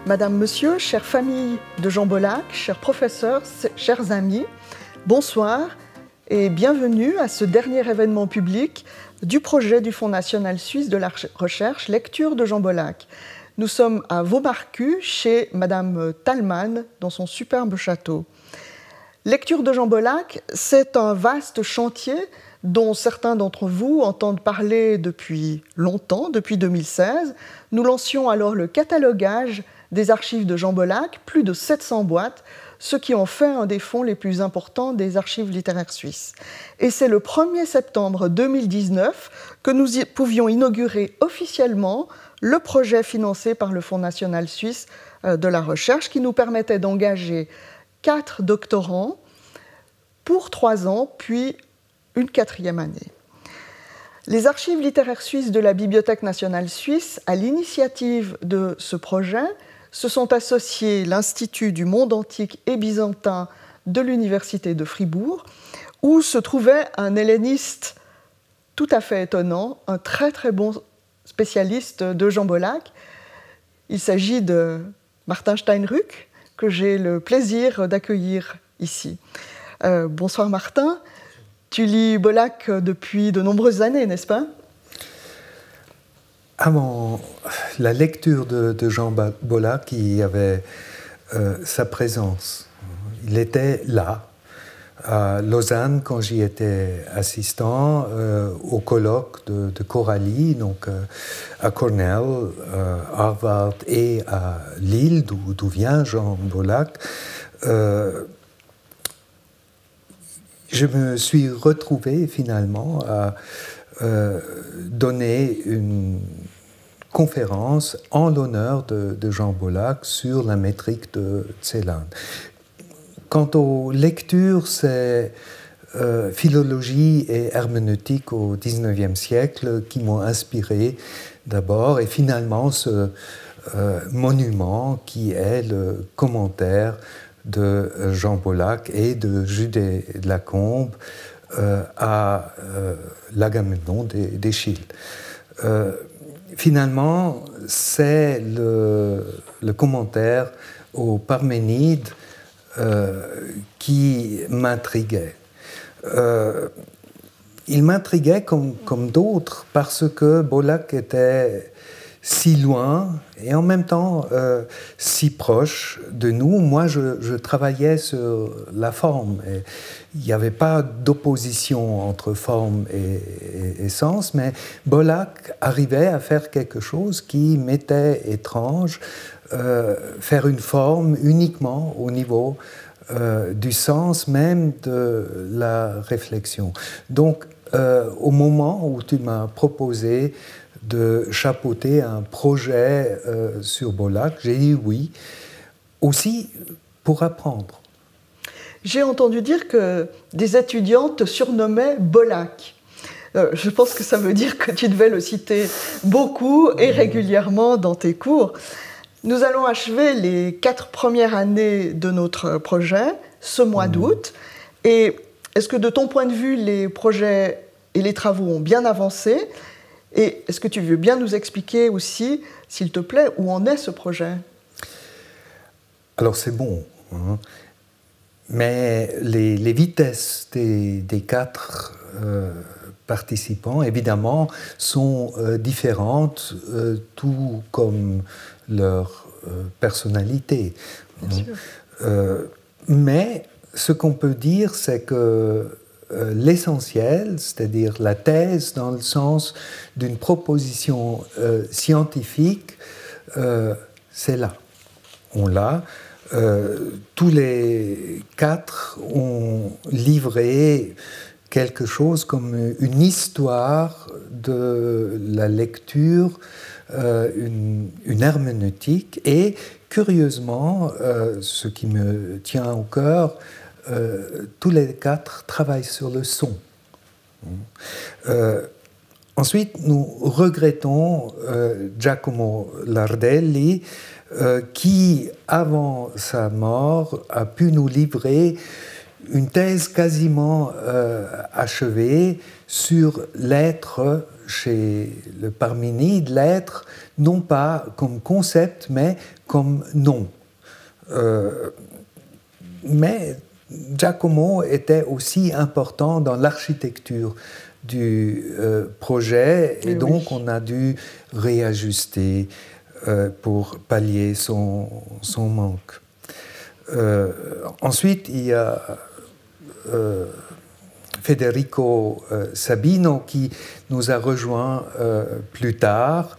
Madame, Monsieur, chères familles de Jean Bollack, chers professeurs, chers amis, bonsoir et bienvenue à ce dernier événement public du projet du Fonds national suisse de la recherche Lecture de Jean Bollack. Nous sommes à Vaumarcus, chez Madame Thalmann, dans son superbe château. Lecture de Jean Bollack, c'est un vaste chantier dont certains d'entre vous entendent parler depuis longtemps, depuis 2016. Nous lancions alors le catalogage des archives de Jean Bollack, plus de 700 boîtes, ce qui en fait un des fonds les plus importants des archives littéraires suisses. Et c'est le 1er septembre 2019 que nous pouvions inaugurer officiellement le projet financé par le Fonds national suisse de la recherche qui nous permettait d'engager 4 doctorants pour 3 ans, puis une 4e année. Les archives littéraires suisses de la Bibliothèque nationale suisse, à l'initiative de ce projet, se sont associés l'Institut du monde antique et byzantin de l'Université de Fribourg, où se trouvait un helléniste tout à fait étonnant, un très très bon spécialiste de Jean Bollack. Il s'agit de Martin Steinruck, que j'ai le plaisir d'accueillir ici. Bonsoir Martin, tu lis Bollack depuis de nombreuses années, n'est-ce pas ? Avant la lecture de Jean Bollack, il y avait sa présence. Il était là, à Lausanne, quand j'y étais assistant, au colloque de Coralie, donc à Cornell, Harvard et à Lille, d'où vient Jean Bollack. Je me suis retrouvé finalement à donner une conférence en l'honneur de Jean Bollack sur la métrique de Celan. Quant aux lectures, c'est philologie et herméneutique au XIXe siècle qui m'ont inspiré d'abord, et finalement ce monument qui est le commentaire de Jean Bollack et de Judet de Lacombe à l'Agamemnon d'Eschyle. Finalement, c'est le commentaire aux Parménides qui m'intriguait. Il m'intriguait comme d'autres parce que Bollack était si loin et en même temps si proche de nous. Moi, je travaillais sur la forme. Et il n'y avait pas d'opposition entre forme et sens, mais Bollack arrivait à faire quelque chose qui m'était étrange, faire une forme uniquement au niveau du sens même de la réflexion. Donc, au moment où tu m'as proposé de chapeauter un projet sur Bollack, j'ai dit oui, aussi pour apprendre. J'ai entendu dire que des étudiants te surnommaient Bollack. Je pense que ça veut dire que tu devais le citer beaucoup et régulièrement dans tes cours. Nous allons achever les 4 premières années de notre projet ce mois d'août. Et est-ce que de ton point de vue, les projets et les travaux ont bien avancé ? Et est-ce que tu veux bien nous expliquer aussi, s'il te plaît, où en est ce projet ? Alors c'est bon, hein. Mais les vitesses des 4 participants, évidemment, sont différentes, tout comme leur personnalité. Bien sûr. Mais ce qu'on peut dire, c'est que l'essentiel, c'est-à-dire la thèse dans le sens d'une proposition scientifique, c'est là. On l'a. Tous les 4 ont livré quelque chose comme une histoire de la lecture, une herméneutique, et curieusement, ce qui me tient au cœur, tous les 4 travaillent sur le son. Ensuite, nous regrettons Giacomo Lardelli, qui, avant sa mort, a pu nous livrer une thèse quasiment achevée sur l'être chez le Parménide l'être non pas comme concept, mais comme nom. Mais Giacomo était aussi important dans l'architecture du projet, et donc on a dû réajuster pour pallier son manque. Ensuite, il y a Federico Sabino qui nous a rejoints plus tard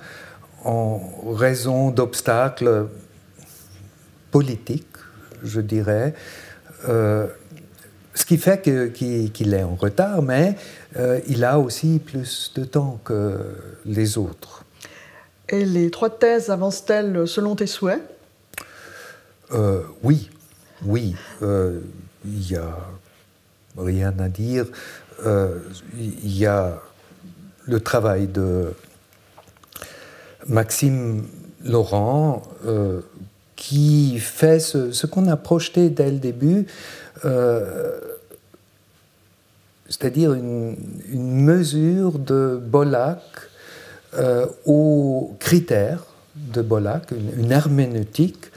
en raison d'obstacles politiques, je dirais, ce qui fait qu'il est en retard, mais il a aussi plus de temps que les autres. Et les 3 thèses avancent-elles selon tes souhaits? Oui, il n'y a rien à dire. Il y a le travail de Maxime Laurent qui fait ce qu'on a projeté dès le début, c'est-à-dire une mesure de Bollack aux critères de Bollack, une herméneutique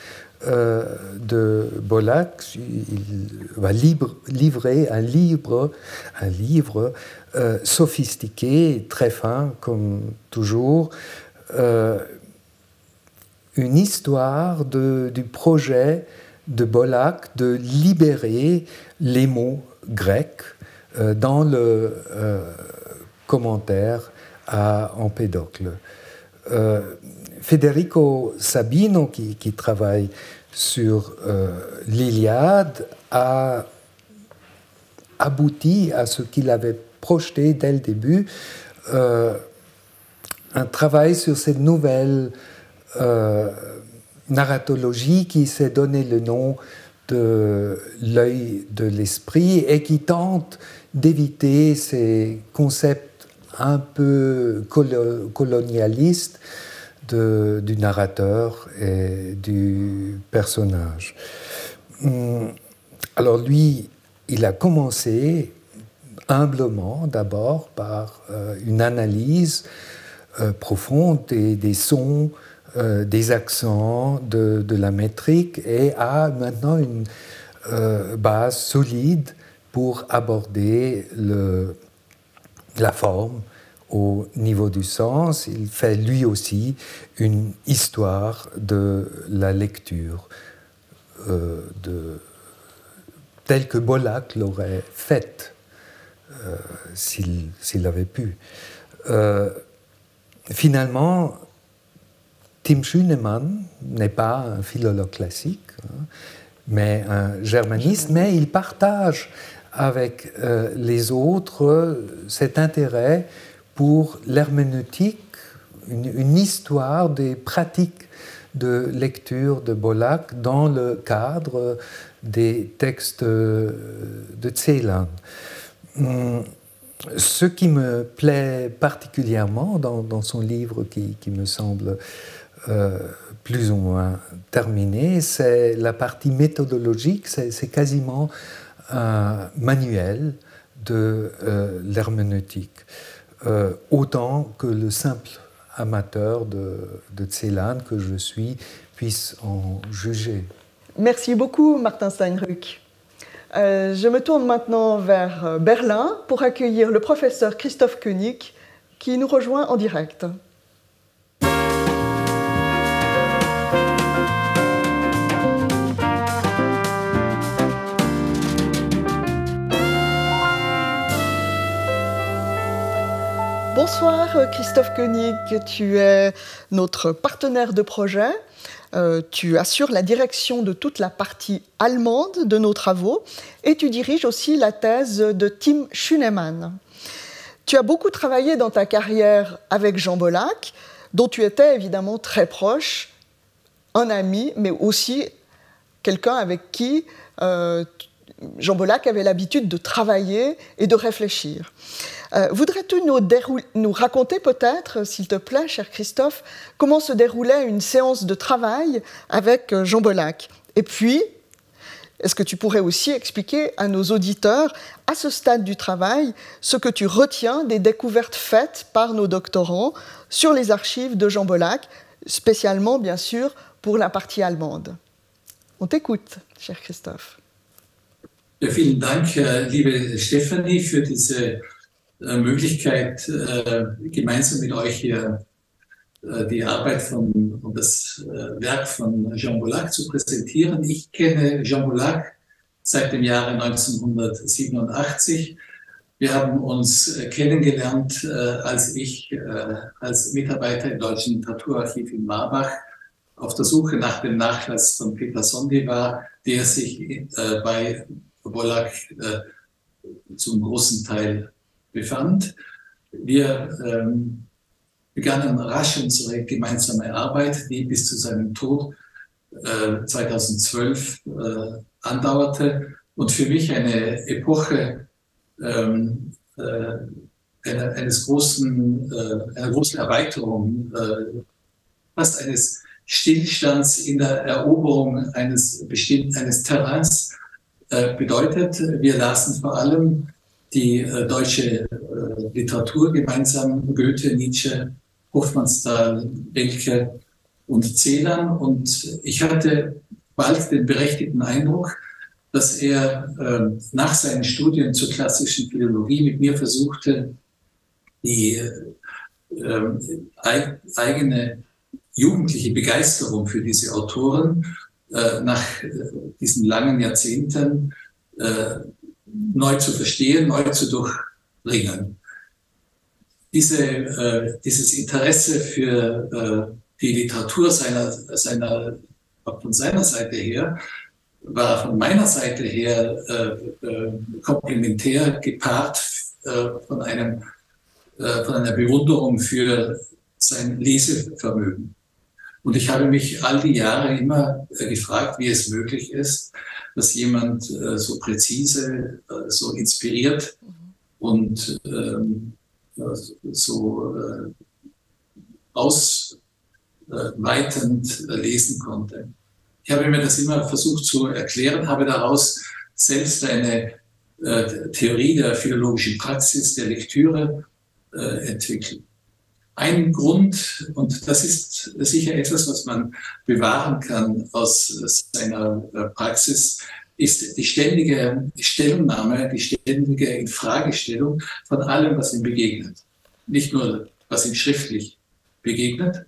de Bollack. Il va livrer un livre sophistiqué, très fin, comme toujours, une histoire du projet de Bollack de libérer les mots grecs dans le commentaire à Empédocle. Federico Sabino, qui travaille sur l'Iliade, a abouti à ce qu'il avait projeté dès le début, un travail sur cette nouvelle narratologie qui s'est donné le nom de l'œil de l'esprit et qui tente d'éviter ces concepts un peu colonialistes du narrateur et du personnage. Alors lui, il a commencé humblement d'abord par une analyse profonde des sons, des accents, de la métrique, et a maintenant une base solide pour aborder la forme au niveau du sens. Il fait lui aussi une histoire de la lecture telle que Bollack l'aurait faite s'il avait pu. Finalement, Tim Schünemann n'est pas un philologue classique, mais un germaniste, mais il partage avec les autres cet intérêt pour l'herméneutique, une histoire des pratiques de lecture de Bollack dans le cadre des textes de Celan. Ce qui me plaît particulièrement dans son livre, qui me semble plus ou moins terminé, c'est la partie méthodologique. C'est quasiment un manuel de l'herméneutique, autant que le simple amateur de Celan que je suis puisse en juger. Merci beaucoup, Martin Steinruck. Je me tourne maintenant vers Berlin pour accueillir le professeur Christoph Koenig qui nous rejoint en direct. Bonsoir Christoph Koenig, tu es notre partenaire de projet. Tu assures la direction de toute la partie allemande de nos travaux et tu diriges aussi la thèse de Tim Schünemann. Tu as beaucoup travaillé dans ta carrière avec Jean Bollack, dont tu étais évidemment très proche, un ami, mais aussi quelqu'un avec qui Jean Bollack avait l'habitude de travailler et de réfléchir. Voudrais-tu nous raconter peut-être, s'il te plaît, cher Christophe, comment se déroulait une séance de travail avec Jean Bollack? Et puis, est-ce que tu pourrais aussi expliquer à nos auditeurs, à ce stade du travail, ce que tu retiens des découvertes faites par nos doctorants sur les archives de Jean Bollack, spécialement, bien sûr, pour la partie allemande? On t'écoute, cher Christophe. Ja, vielen Dank, liebe Stefanie, für diese Möglichkeit, gemeinsam mit euch hier die Arbeit und das Werk von Jean Bollack zu präsentieren. Ich kenne Jean Bollack seit dem Jahre 1987. Wir haben uns kennengelernt, als ich als Mitarbeiter im Deutschen Literaturarchiv in Marbach auf der Suche nach dem Nachlass von Peter Sondy war, der sich bei Bollack zum großen Teil befand. Wir begannen rasch unsere gemeinsame Arbeit, die bis zu seinem Tod 2012 andauerte und für mich eine Epoche einer großen Erweiterung, fast eines Stillstands in der Eroberung eines Terrains bedeutet. Wir lasen vor allem die deutsche Literatur gemeinsam, Goethe, Nietzsche, Hofmannsthal, Rilke und Celan. Und ich hatte bald den berechtigten Eindruck, dass er nach seinen Studien zur klassischen Philologie mit mir versuchte, die eigene jugendliche Begeisterung für diese Autoren nach diesen langen Jahrzehnten neu zu verstehen, neu zu durchbringen. Dieses Interesse für die Literatur von seiner Seite her war von meiner Seite her komplementär gepaart von einer Bewunderung für sein Lesevermögen. Und ich habe mich all die Jahre immer gefragt, wie es möglich ist, dass jemand so präzise, so inspiriert und so ausweitend lesen konnte. Ich habe mir das immer versucht zu erklären, habe daraus selbst eine Theorie der philologischen Praxis, der Lektüre entwickelt. Ein Grund, und das ist sicher etwas, was man bewahren kann aus seiner Praxis, ist die ständige Stellungnahme, die ständige Infragestellung von allem, was ihm begegnet. Nicht nur, was ihm schriftlich begegnet.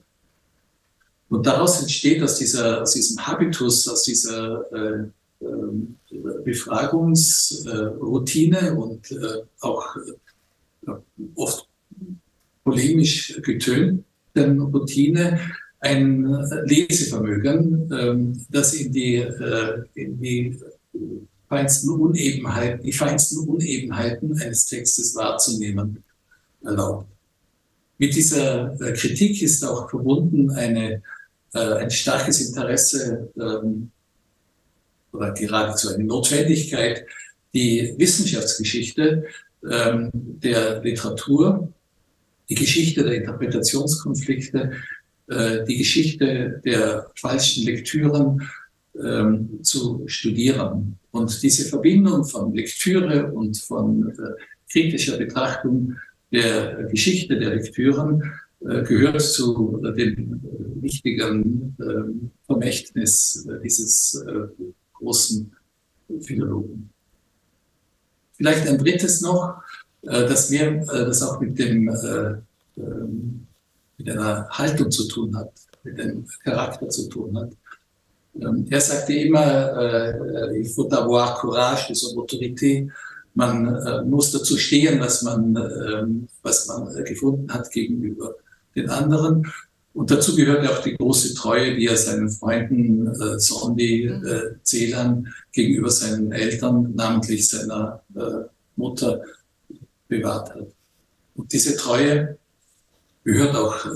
Und daraus entsteht aus diesem Habitus, aus dieser Befragungsroutine und auch oft polemisch getönten Routine ein Lesevermögen, das in die feinsten Unebenheiten eines Textes wahrzunehmen erlaubt. Mit dieser Kritik ist auch verbunden ein starkes Interesse oder geradezu eine Notwendigkeit, die Wissenschaftsgeschichte der Literatur, die Geschichte der Interpretationskonflikte, die Geschichte der falschen Lektüren zu studieren. Und diese Verbindung von Lektüre und von kritischer Betrachtung der Geschichte der Lektüren gehört zu dem wichtigen Vermächtnis dieses großen Philologen. Vielleicht ein drittes noch, das auch mit einer Haltung zu tun hat, mit dem Charakter zu tun hat. Er sagte immer, il faut avoir courage de son autorité. Man muss dazu stehen, was man gefunden hat gegenüber den anderen. Und dazu gehört auch die große Treue, die er seinen Freunden Sondy, Celan gegenüber seinen Eltern, namentlich seiner Mutter, bewahrt hat. Und diese Treue gehört auch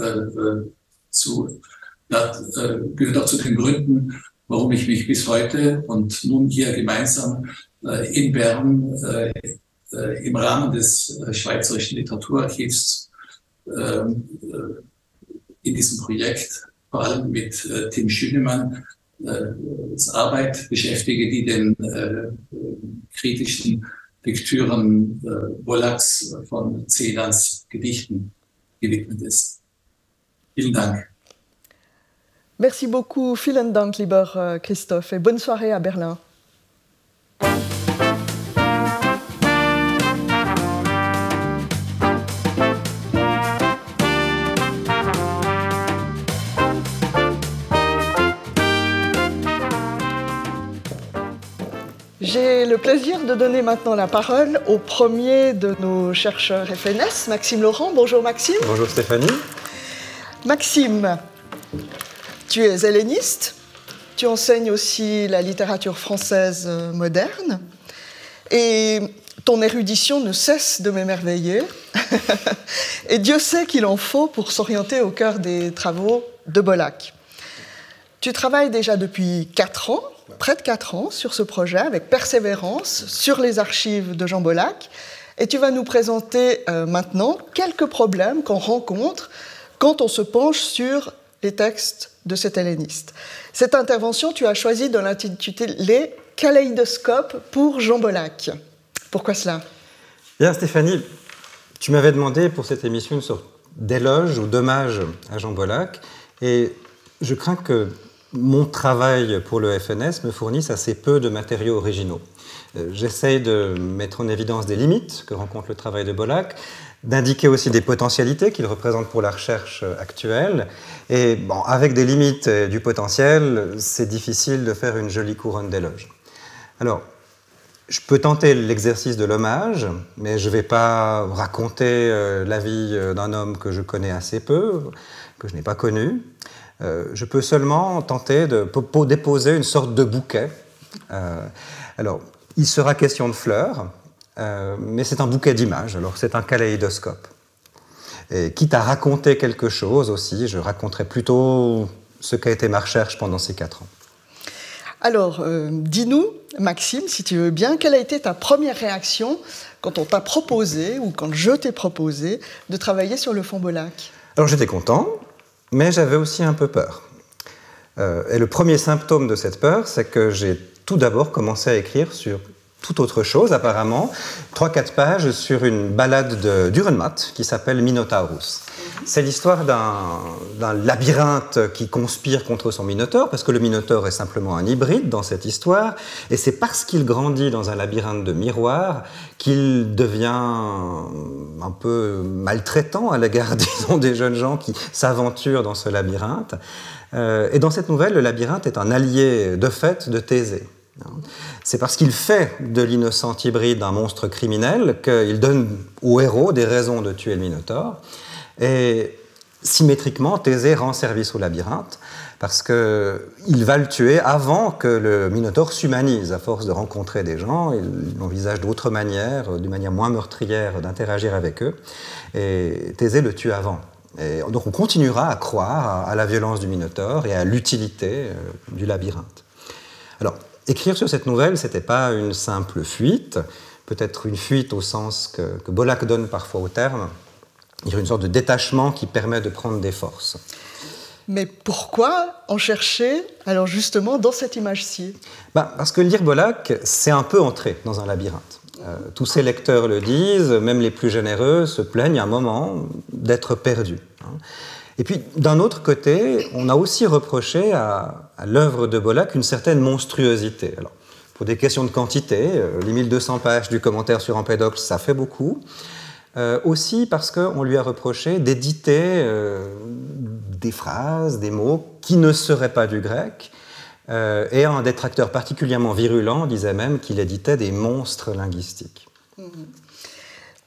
zu den Gründen, warum ich mich bis heute und nun hier gemeinsam in Bern im Rahmen des Schweizerischen Literaturarchivs in diesem Projekt, vor allem mit Tim Schünemann, Arbeit beschäftige, die den kritischen Lektüren Bollacs von Celans Gedichten gewidmet ist. Vielen Dank. Merci beaucoup, vielen Dank, lieber Christophe, et bonne soirée à Berlin. J'ai le plaisir de donner maintenant la parole au premier de nos chercheurs FNS, Maxime Laurent. Bonjour Maxime. Bonjour Stéphanie. Maxime, tu es helléniste, tu enseignes aussi la littérature française moderne et ton érudition ne cesse de m'émerveiller. Et Dieu sait qu'il en faut pour s'orienter au cœur des travaux de Bollac. Tu travailles déjà depuis 4 ans, près de 4 ans, sur ce projet, avec persévérance, sur les archives de Jean Bollac. Et tu vas nous présenter maintenant quelques problèmes qu'on rencontre quand on se penche sur les textes de cet helléniste. Cette intervention, tu as choisi de l'intituler « Kaléidoscope pour Jean Bollac ». Pourquoi cela? Bien Stéphanie, tu m'avais demandé pour cette émission une sorte d'éloge ou d'hommage à Jean Bollac. Et je crains que mon travail pour le FNS me fournisse assez peu de matériaux originaux. J'essaye de mettre en évidence des limites que rencontre le travail de Bollac, d'indiquer aussi des potentialités qu'il représente pour la recherche actuelle. Et bon, avec des limites et du potentiel, c'est difficile de faire une jolie couronne d'éloges. Alors, je peux tenter l'exercice de l'hommage, mais je ne vais pas raconter la vie d'un homme que je connais assez peu, que je n'ai pas connu. Je peux seulement tenter de déposer une sorte de bouquet. Alors, il sera question de fleurs, mais c'est un bouquet d'images, alors c'est un kaléidoscope. Et quitte à raconter quelque chose aussi, je raconterai plutôt ce qu'a été ma recherche pendant ces 4 ans. Alors, dis-nous, Maxime, si tu veux bien, quelle a été ta première réaction quand on t'a proposé, ou quand je t'ai proposé, de travailler sur le fond Bollac? Alors, j'étais content, mais j'avais aussi un peu peur. Et le premier symptôme de cette peur, c'est que j'ai tout d'abord commencé à écrire sur toute autre chose, apparemment, 3-4 pages sur une ballade de Dürrenmatt qui s'appelle Minotaurus. C'est l'histoire d'un labyrinthe qui conspire contre son minotaure, parce que le minotaure est simplement un hybride dans cette histoire, et c'est parce qu'il grandit dans un labyrinthe de miroirs qu'il devient un peu maltraitant à l'égard, disons, des jeunes gens qui s'aventurent dans ce labyrinthe. Et dans cette nouvelle, le labyrinthe est un allié de fait de Thésée. C'est parce qu'il fait de l'innocent hybride un monstre criminel qu'il donne au héros des raisons de tuer le Minotaure. Et symétriquement, Thésée rend service au labyrinthe parce qu'il va le tuer avant que le Minotaure s'humanise. À force de rencontrer des gens, il envisage d'autres manières, d'une manière moins meurtrière, d'interagir avec eux. Et Thésée le tue avant. Et donc on continuera à croire à la violence du Minotaure et à l'utilité du labyrinthe. Alors, écrire sur cette nouvelle, ce n'était pas une simple fuite, peut-être une fuite au sens que Bollac donne parfois au terme, il y a une sorte de détachement qui permet de prendre des forces. Mais pourquoi en chercher, alors justement, dans cette image-ci? Parce que lire Bollac, c'est un peu entrer dans un labyrinthe. Tous ses lecteurs le disent, même les plus généreux se plaignent à un moment d'être perdus. Et puis, d'un autre côté, on a aussi reproché à l'œuvre de Bollac une certaine monstruosité. Alors, pour des questions de quantité, les 1200 pages du commentaire sur Empédocle, ça fait beaucoup. Aussi parce qu'on lui a reproché d'éditer des phrases, des mots qui ne seraient pas du grec. Et un détracteur particulièrement virulent disait même qu'il éditait des monstres linguistiques.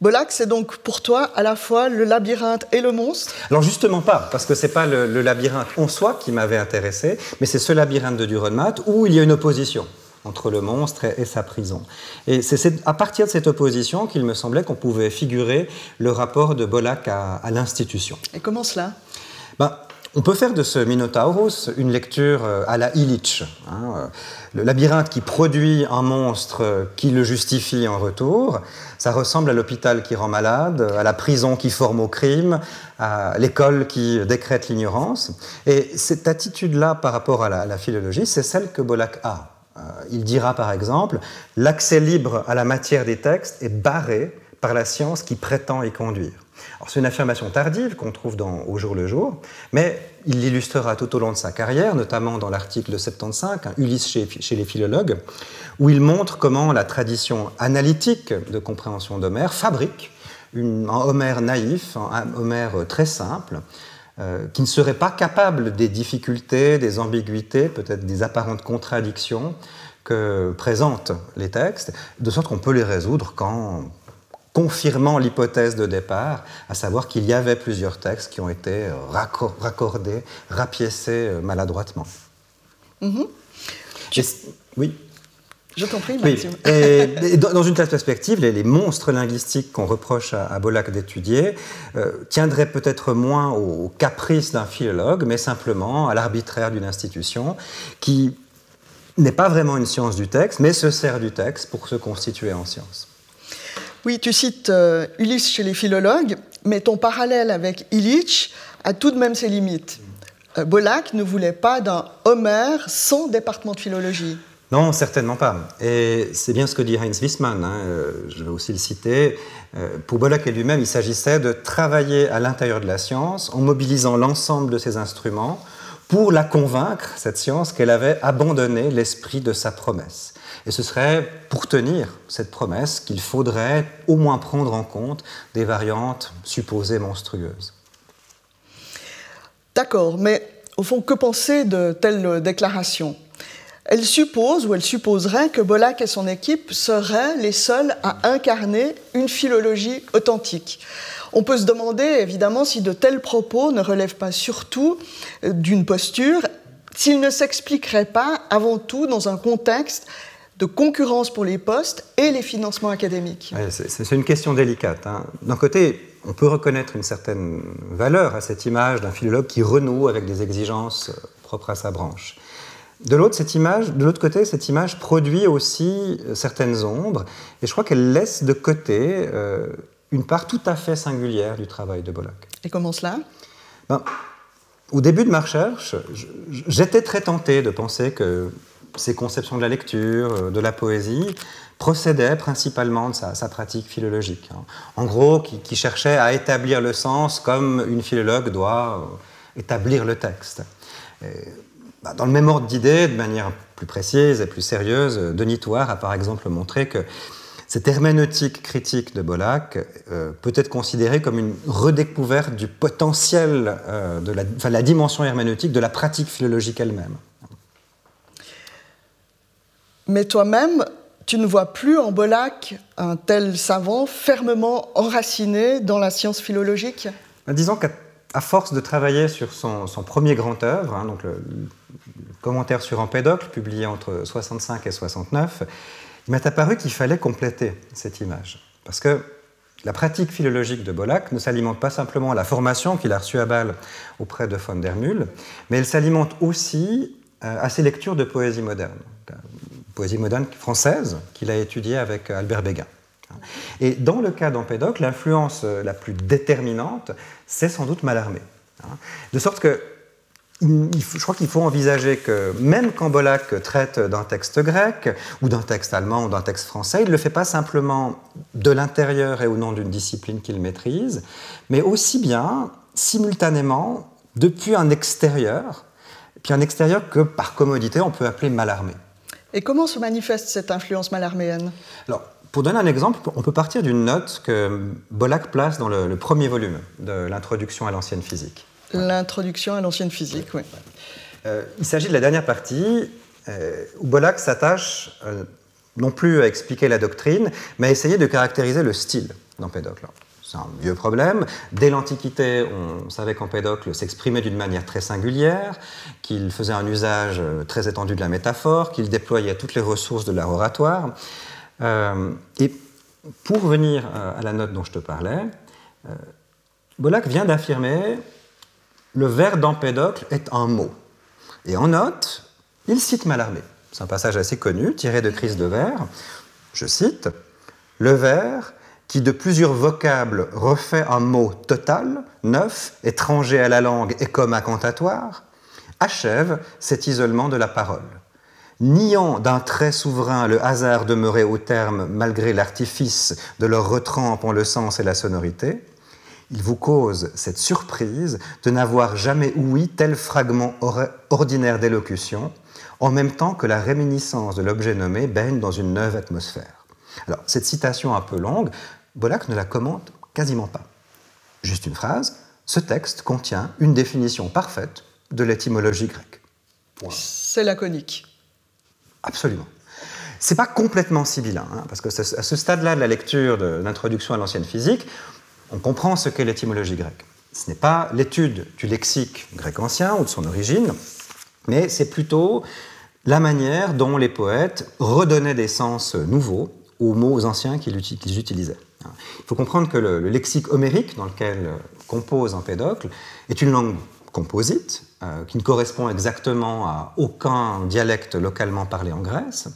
Bollac, c'est donc pour toi à la fois le labyrinthe et le monstre? Alors justement pas, parce que ce n'est pas le labyrinthe en soi qui m'avait intéressé, mais c'est ce labyrinthe de Dürrenmatt où il y a une opposition entre le monstre et sa prison. Et c'est à partir de cette opposition qu'il me semblait qu'on pouvait figurer le rapport de Bollac à l'institution. Et comment cela? On peut faire de ce Minotaurus une lecture à la Illich, le labyrinthe qui produit un monstre qui le justifie en retour. Ça ressemble à l'hôpital qui rend malade, à la prison qui forme au crime, à l'école qui décrète l'ignorance. Et cette attitude-là par rapport à la philologie, c'est celle que Bollack a. Il dira par exemple « L'accès libre à la matière des textes est barré par la science qui prétend y conduire ». C'est une affirmation tardive qu'on trouve dans Au jour le jour, mais il l'illustrera tout au long de sa carrière, notamment dans l'article de 75, Ulysse chez les philologues, où il montre comment la tradition analytique de compréhension d'Homère fabrique un Homère naïf, un Homère très simple, qui ne serait pas capable des difficultés, des ambiguïtés, peut-être des apparentes contradictions que présentent les textes, de sorte qu'on peut les résoudre qu'en confirmant l'hypothèse de départ, à savoir qu'il y avait plusieurs textes qui ont été raccordés, rapiécés maladroitement. Oui. Je t'en prie, Maxime. Oui. Et dans une telle perspective, les monstres linguistiques qu'on reproche à Bollack d'étudier tiendraient peut-être moins au caprice d'un philologue, mais simplement à l'arbitraire d'une institution qui n'est pas vraiment une science du texte, mais se sert du texte pour se constituer en science. Oui, tu cites Ulysse chez les philologues, mais ton parallèle avec Illich a tout de même ses limites. Bollack ne voulait pas d'un Homère sans département de philologie. Non, certainement pas. Et c'est bien ce que dit Heinz Wiesmann, je vais aussi le citer. Pour Bollack et lui-même, il s'agissait de travailler à l'intérieur de la science en mobilisant l'ensemble de ses instruments pour la convaincre, cette science, qu'elle avait abandonné l'esprit de sa promesse. Et ce serait pour tenir cette promesse qu'il faudrait au moins prendre en compte des variantes supposées monstrueuses. D'accord, mais au fond, que penser de telles déclarations ? Elle suppose, ou elle supposerait, que Bollack et son équipe seraient les seuls à incarner une philologie authentique. On peut se demander, évidemment, si de tels propos ne relèvent pas surtout d'une posture, s'ils ne s'expliqueraient pas avant tout dans un contexte de concurrence pour les postes et les financements académiques. Oui, c'est une question délicate. D'un côté, on peut reconnaître une certaine valeur à cette image d'un philologue qui renoue avec des exigences propres à sa branche. De l'autre côté, cette image produit aussi certaines ombres, et je crois qu'elle laisse de côté une part tout à fait singulière du travail de Bollack. Et comment cela ? Au début de ma recherche, j'étais très tenté de penser que ses conceptions de la lecture, de la poésie, procédaient principalement de sa pratique philologique. En gros, qui cherchait à établir le sens comme une philologue doit établir le texte. Dans le même ordre d'idées, de manière plus précise et plus sérieuse, Denis Thouars a par exemple montré que cette herméneutique critique de Bollack peut être considérée comme une redécouverte du potentiel de la dimension herméneutique de la pratique philologique elle-même. Mais toi-même, tu ne vois plus en Bollack un tel savant fermement enraciné dans la science philologique ? Disons qu'à force de travailler sur son premier grand œuvre, donc le commentaire sur Empédocle, publié entre 65 et 69, il m'est apparu qu'il fallait compléter cette image. Parce que la pratique philologique de Bollack ne s'alimente pas simplement à la formation qu'il a reçue à Bâle auprès de von der Mühle, mais elle s'alimente aussi à ses lectures de poésie moderne française qu'il a étudiée avec Albert Béguin. Et dans le cas d'Empédocle, l'influence la plus déterminante, c'est sans doute Mallarmé. De sorte que je crois qu'il faut envisager que même quand Bollack traite d'un texte grec ou d'un texte allemand ou d'un texte français, il ne le fait pas simplement de l'intérieur et au nom d'une discipline qu'il maîtrise, mais aussi bien, simultanément, depuis un extérieur, puis un extérieur que par commodité on peut appeler Mallarmé. Et comment se manifeste cette influence mallarméenne ? Alors, pour donner un exemple, on peut partir d'une note que Bollack place dans le premier volume de l'Introduction à l'ancienne physique. L'introduction à l'ancienne physique, oui. Il s'agit de la dernière partie où Bollack s'attache non plus à expliquer la doctrine, mais à essayer de caractériser le style d'Empédocle. C'est un vieux problème. Dès l'Antiquité, on savait qu'Empédocle s'exprimait d'une manière très singulière, qu'il faisait un usage très étendu de la métaphore, qu'il déployait toutes les ressources de l'art oratoire. Et pour revenir à la note dont je te parlais, Bollack vient d'affirmer le vers d'Empédocle est un mot. Et en note, il cite Mallarmé. C'est un passage assez connu, tiré de Crise de vers. Je cite, « Le vers, qui de plusieurs vocables refait un mot total, neuf, étranger à la langue et comme incantatoire, achève cet isolement de la parole. Niant d'un trait souverain le hasard demeuré au terme malgré l'artifice de leur retrempe en le sens et la sonorité, il vous cause cette surprise de n'avoir jamais ouï tel fragment ordinaire d'élocution, en même temps que la réminiscence de l'objet nommé baigne dans une neuve atmosphère. » Alors, cette citation un peu longue, Bollack ne la commente quasiment pas. Juste une phrase, ce texte contient une définition parfaite de l'étymologie grecque. C'est laconique. Absolument. C'est pas complètement sibyllin, hein, parce que à ce stade-là de la lecture de l'introduction à l'ancienne physique, on comprend ce qu'est l'étymologie grecque. Ce n'est pas l'étude du lexique grec ancien ou de son origine, mais c'est plutôt la manière dont les poètes redonnaient des sens nouveaux aux mots anciens qu'ils utilisaient. Il faut comprendre que le lexique homérique dans lequel compose Empédocle est une langue composite, qui ne correspond exactement à aucun dialecte localement parlé en Grèce.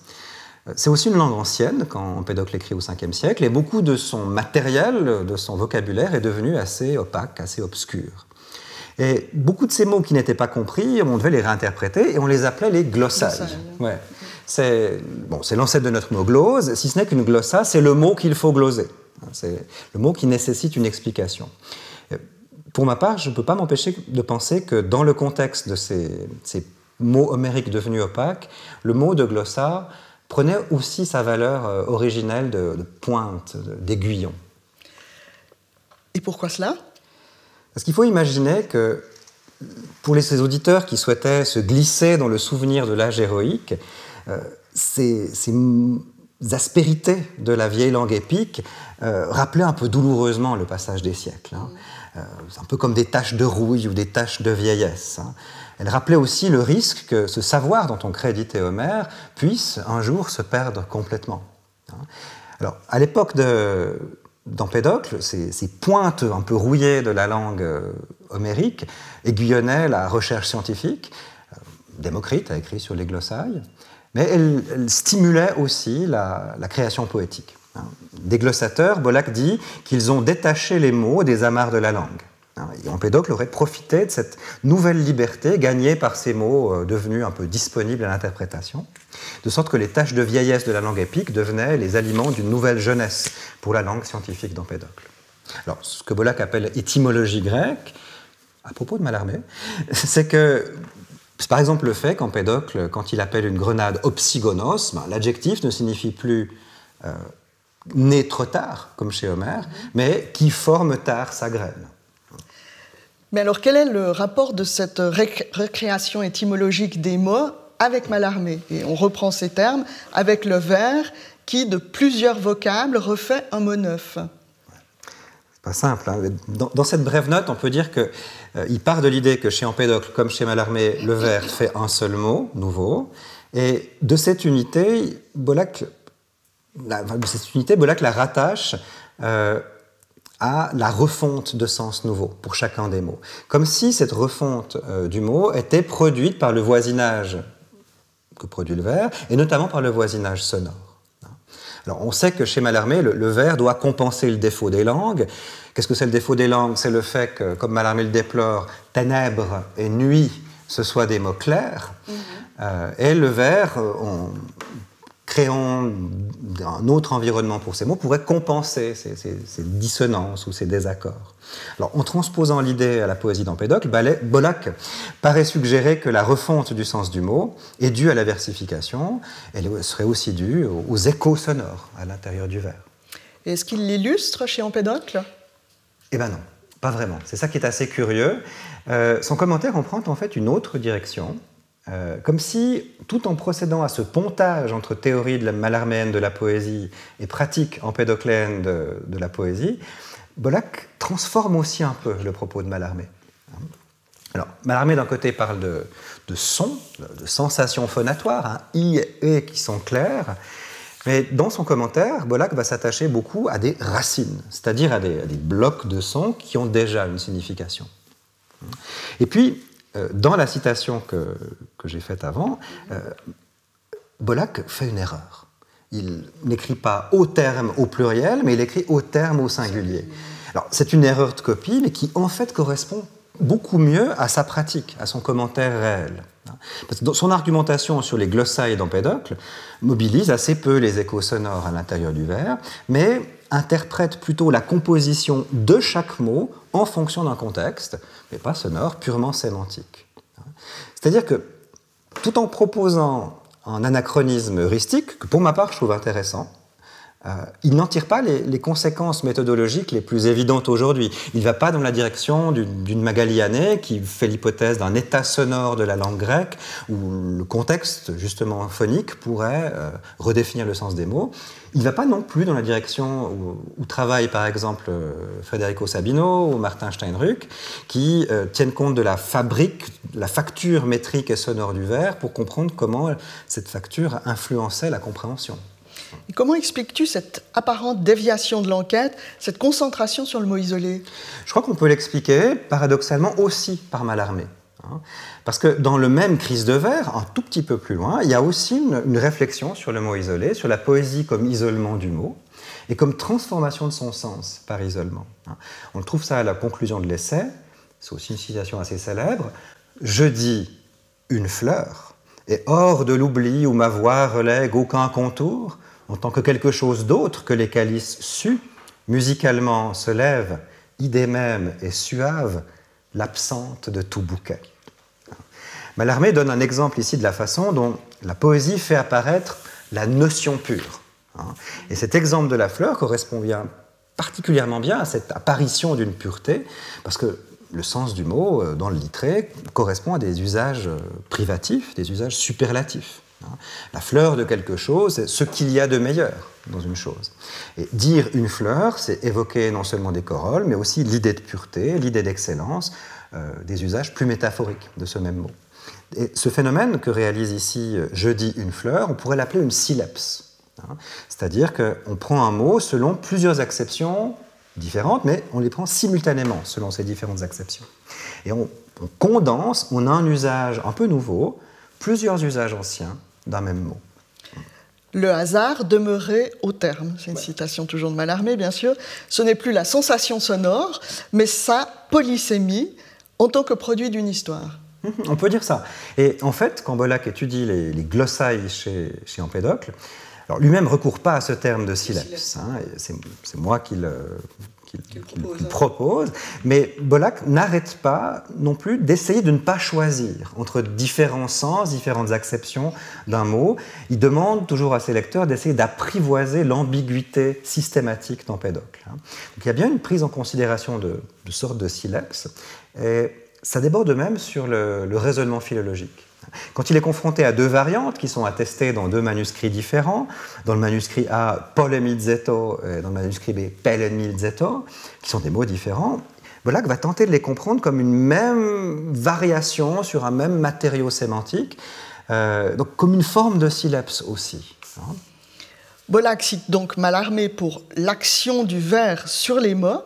C'est aussi une langue ancienne, quand Empédocle écrit au 5e siècle, et beaucoup de son matériel, de son vocabulaire est devenu assez opaque, assez obscur. Et beaucoup de ces mots qui n'étaient pas compris, on devait les réinterpréter, et on les appelait les glossailles. Ouais. C'est l'ancêtre de notre mot glose, si ce n'est qu'une glossa, c'est le mot qu'il faut gloser. C'est le mot qui nécessite une explication. Pour ma part, je ne peux pas m'empêcher de penser que dans le contexte de ces mots homériques devenus opaques, le mot de glossa prenait aussi sa valeur originelle de pointe, d'aiguillon. Et pourquoi cela ? Parce qu'il faut imaginer que pour ces auditeurs qui souhaitaient se glisser dans le souvenir de l'âge héroïque, ces aspérités de la vieille langue épique rappelaient un peu douloureusement le passage des siècles. Hein. Un peu comme des taches de rouille ou des taches de vieillesse. Hein. Elle rappelait aussi le risque que ce savoir dont on créditait Homère puisse un jour se perdre complètement. Hein. Alors, à l'époque d'Empédocle, ces pointes un peu rouillées de la langue homérique aiguillonnaient la recherche scientifique. Démocrite a écrit sur les glossailles, mais elle stimulait aussi la création poétique. Des glossateurs, Bollack dit qu'ils ont détaché les mots des amarres de la langue. Et Empédocle aurait profité de cette nouvelle liberté gagnée par ces mots devenus un peu disponibles à l'interprétation, de sorte que les taches de vieillesse de la langue épique devenaient les aliments d'une nouvelle jeunesse pour la langue scientifique d'Empédocle. Alors, ce que Bollack appelle étymologie grecque, à propos de Mallarmé, c'est par exemple le fait qu'Empédocle, quand il appelle une grenade opsigonos, l'adjectif ne signifie plus né trop tard, comme chez Homère, mais qui forme tard sa graine. Mais alors, quel est le rapport de cette récréation étymologique des mots avec Mallarmé ? Et on reprend ces termes, avec le vers qui, de plusieurs vocables, refait un mot neuf. C'est pas simple. Hein. Dans cette brève note, on peut dire qu'il part de l'idée que chez Empédocle, comme chez Mallarmé, le vers fait un seul mot, nouveau, et de cette unité, Bollack la rattache à la refonte de sens nouveaux pour chacun des mots. Comme si cette refonte du mot était produite par le voisinage que produit le vers, et notamment par le voisinage sonore. Alors, on sait que chez Mallarmé, le vers doit compenser le défaut des langues. Qu'est-ce que c'est le défaut des langues ? C'est le fait que, comme Mallarmé le déplore, ténèbres et nuit, ce soient des mots clairs. Et le vers, créant un autre environnement pour ces mots, pourrait compenser ces dissonances ou ces désaccords. Alors, en transposant l'idée à la poésie d'Empédocle, Bollack paraît suggérer que la refonte du sens du mot est due à la versification, elle serait aussi due aux échos sonores à l'intérieur du vers. Est-ce qu'il l'illustre chez Empédocle ? Eh bien non, pas vraiment. C'est ça qui est assez curieux. Son commentaire emprunte en fait une autre direction. Comme si, tout en procédant à ce pontage entre théorie de la mallarméenne de la poésie et pratique empédocléenne de la poésie, Bollack transforme aussi un peu le propos de Mallarmé. Alors, Mallarmé, d'un côté, parle de sons, de sensations phonatoires, hein, i et e qui sont clairs, mais dans son commentaire, Bollack va s'attacher beaucoup à des racines, c'est-à-dire à des blocs de sons qui ont déjà une signification. Et puis, dans la citation que j'ai faite avant, Bollack fait une erreur. Il n'écrit pas au terme au pluriel, mais il écrit au terme au singulier. Alors, c'est une erreur de copie, mais qui en fait correspond beaucoup mieux à sa pratique, à son commentaire réel. Parce que son argumentation sur les glossailles d'Empédocle mobilise assez peu les échos sonores à l'intérieur du vers, mais interprète plutôt la composition de chaque mot en fonction d'un contexte, mais pas sonore, purement sémantique. C'est-à-dire que, tout en proposant un anachronisme heuristique, que pour ma part je trouve intéressant, il n'en tire pas les conséquences méthodologiques les plus évidentes aujourd'hui. Il ne va pas dans la direction d'une Magalianée qui fait l'hypothèse d'un état sonore de la langue grecque où le contexte, justement, phonique pourrait redéfinir le sens des mots. Il ne va pas non plus dans la direction où travaillent, par exemple, Federico Sabino ou Martin Steinruck, qui tiennent compte de la facture métrique et sonore du vers pour comprendre comment cette facture influençait la compréhension. Et comment expliques-tu cette apparente déviation de l'enquête, cette concentration sur le mot isolé? Je crois qu'on peut l'expliquer, paradoxalement, aussi par Mallarmé. Parce que dans le même Crise de vers, un tout petit peu plus loin, il y a aussi une réflexion sur le mot isolé, sur la poésie comme isolement du mot, et comme transformation de son sens par isolement. On trouve ça à la conclusion de l'essai, c'est aussi une citation assez célèbre. « Je dis une fleur, et hors de l'oubli où ma voix relègue aucun contour, en tant que quelque chose d'autre que les calices sus, musicalement se lève, idée même et suave, l'absente de tout bouquet. » Mallarmé donne un exemple ici de la façon dont la poésie fait apparaître la notion pure. Et cet exemple de la fleur correspond particulièrement bien à cette apparition d'une pureté, parce que le sens du mot, dans le littré, correspond à des usages privatifs, des usages superlatifs. La fleur de quelque chose, c'est ce qu'il y a de meilleur dans une chose. Et dire une fleur, c'est évoquer non seulement des corolles, mais aussi l'idée de pureté, l'idée d'excellence, des usages plus métaphoriques de ce même mot. Et ce phénomène que réalise ici « je dis une fleur », on pourrait l'appeler une sylepse. C'est-à-dire qu'on prend un mot selon plusieurs acceptions différentes, mais on les prend simultanément selon ces différentes acceptions. Et on condense, on a un usage un peu nouveau, plusieurs usages anciens d'un même mot. Le hasard demeurait au terme. C'est une citation toujours de Mallarmé, bien sûr. Ce n'est plus la sensation sonore, mais sa polysémie en tant que produit d'une histoire. On peut dire ça. Et en fait, quand Bollack étudie les glossailles chez Empédocle, alors lui-même ne recourt pas à ce terme de sylepse. C'est moi qui le propose, mais Bollack n'arrête pas non plus d'essayer de ne pas choisir entre différents sens, différentes acceptions d'un mot. Il demande toujours à ses lecteurs d'essayer d'apprivoiser l'ambiguïté systématique d'Empédocle. Donc il y a bien une prise en considération de sorte de sylepse, et ça déborde même sur le raisonnement philologique. Quand il est confronté à deux variantes qui sont attestées dans deux manuscrits différents, dans le manuscrit A, polemizzeto, et dans le manuscrit B, pelemizzeto, qui sont des mots différents, Bollack va tenter de les comprendre comme une même variation sur un même matériau sémantique, donc comme une forme de sylepse aussi. Bollack cite donc Mallarmé pour l'action du vers sur les mots,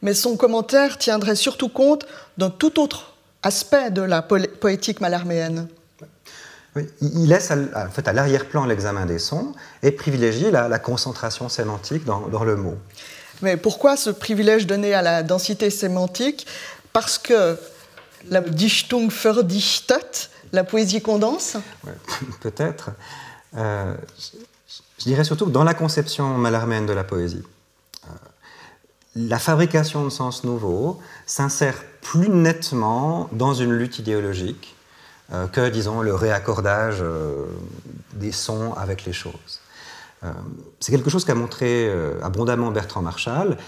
mais son commentaire tiendrait surtout compte d'un tout autre aspect de la poétique mallarméenne. Oui, il laisse en fait à l'arrière-plan l'examen des sons et privilégie la concentration sémantique dans le mot. Mais pourquoi ce privilège donné à la densité sémantique? Parce que la Dichtung verdichtet, la poésie condense? Ouais, peut-être. Je dirais surtout que dans la conception mallarméenne de la poésie, la fabrication de sens nouveaux s'insère plus nettement dans une lutte idéologique que, disons, le réaccordage des sons avec les choses. C'est quelque chose qu'a montré abondamment Bertrand Marchal.